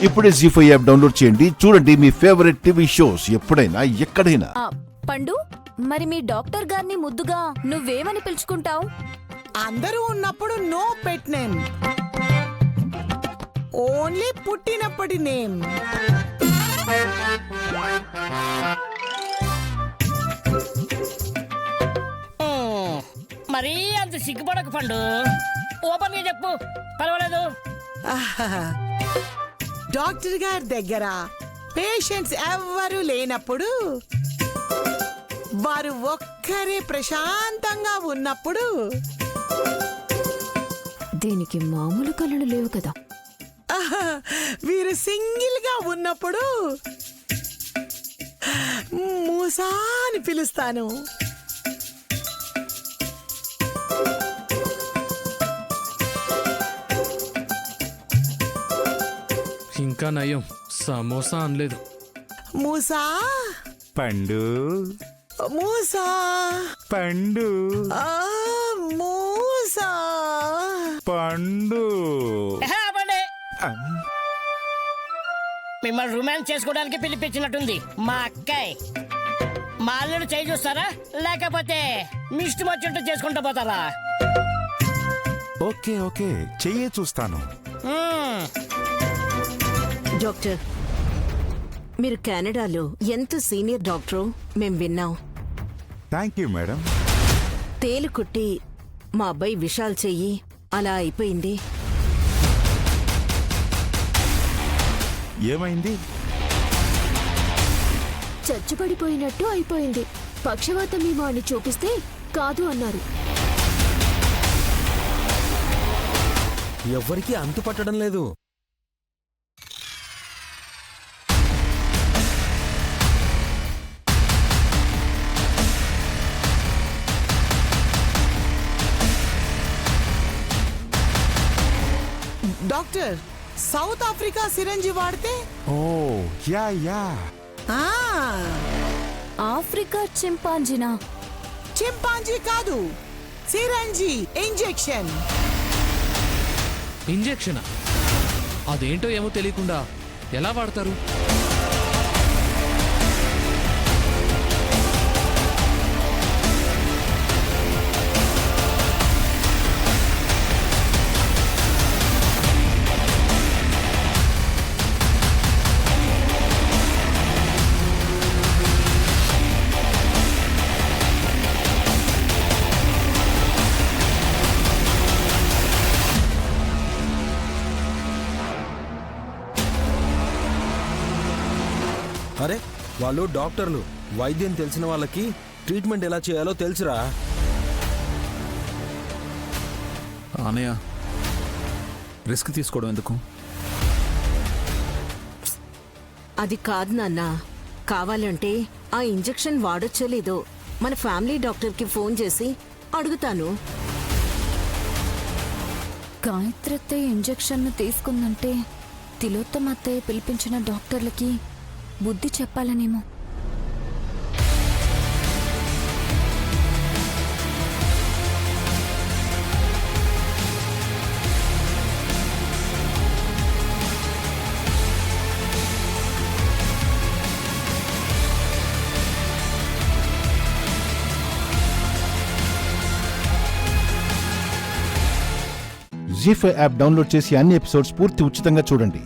ఇప్పుడే జీ5 app download చేయండి. చూడండి మీ ఫేవరెట్ టీవీ షోస్ ఎప్పుడైనా ఎక్కడైనా. పండు, మరి మీ డాక్టర్ గారిని ముద్దుగా నువ్వేమని పిలుచుకుంటావు? అందరూ ఉన్నప్పుడు నో పెట్ నేమ్, ఓన్లీ పుట్టినప్పటి నేమ్. మరీ అంత సిగ్గుపడక పండు, ఓపెన్ గా చెప్పు, పర్వాలేదు. డాక్టర్ గారి దగ్గర పేషెంట్స్ ఎవ్వరూ లేనప్పుడు, వారు ఒక్కరే ప్రశాంతంగా ఉన్నప్పుడు, దీనికి మామూలు కళ్ళు లేవు కదా. వీరు సింగిల్ గా ఉన్నప్పుడు మూసా అని పిలుస్తాను. ఇంకా నయం, సమోసా అనలేదు. మూసా పండు మూసా పండు మూసా పండు. పండే, మిమ్మల్ని రొమాన్స్ చేసుకోవడానికి పిలిపించినట్టుంది మా అక్కాయ్. మా అల్లుడు చేయి చూస్తారా, లేకపోతే మీ ఇష్టం వచ్చినట్టు చేసుకుంటూ పోతారా? ఓకే ఓకే, చెయ్యే చూస్తాను. డాక్టర్, మీరు కెనడాలో ఎంత సీనియర్ డాక్టరో మేం విన్నాం. Thank you madam. తేలు కుట్టి మా అబ్బాయి విశాల్ చెయ్యి అలా అయిపోయింది. ఏమైంది? చచ్చుపడిపోయినట్టు అయిపోయింది. పక్షవాతమేమో అని చూపిస్తే కాదు అన్నారు. ఎవ్వరికీ అంతు పట్టడం లేదు. డాక్టర్, సౌత్ ఆఫ్రికా సిరంజి వాడితే? ఓ యా యా. ఆఫ్రికా చింపాంజీనా? చింపాంజీ కాదు, సిరంజి ఇంజెక్షన్. ఇంజెక్షనా? అదేంటో ఏమో తెలియకుండా ఎలా వాడతారు? అరే, వాళ్ళు డాక్టర్లు, వైద్యం తెలిసిన వాళ్ళకి ట్రీట్మెంట్ ఎలా చేయాలో తెలుసురా. అనయ్య, రిస్క్ తీసుకోవడం ఎందుకు? అది కాదు నాన్న, కావాలంటే ఆ ఇంజెక్షన్ వాడొచ్చో లేదో మన ఫ్యామిలీ డాక్టర్కి ఫోన్ చేసి అడుగుతాను. గాయత్రత్తయ్య ఇంజెక్షన్ను తీసుకుందంటే తిలోత్తమ అత్తయ్య పిలిపించిన డాక్టర్లకి బుద్ధి చెప్పాలనేమో. జీ5 యాప్ డౌన్లోడ్ చేసి అన్ని ఎపిసోడ్స్ పూర్తి ఉచితంగా చూడండి.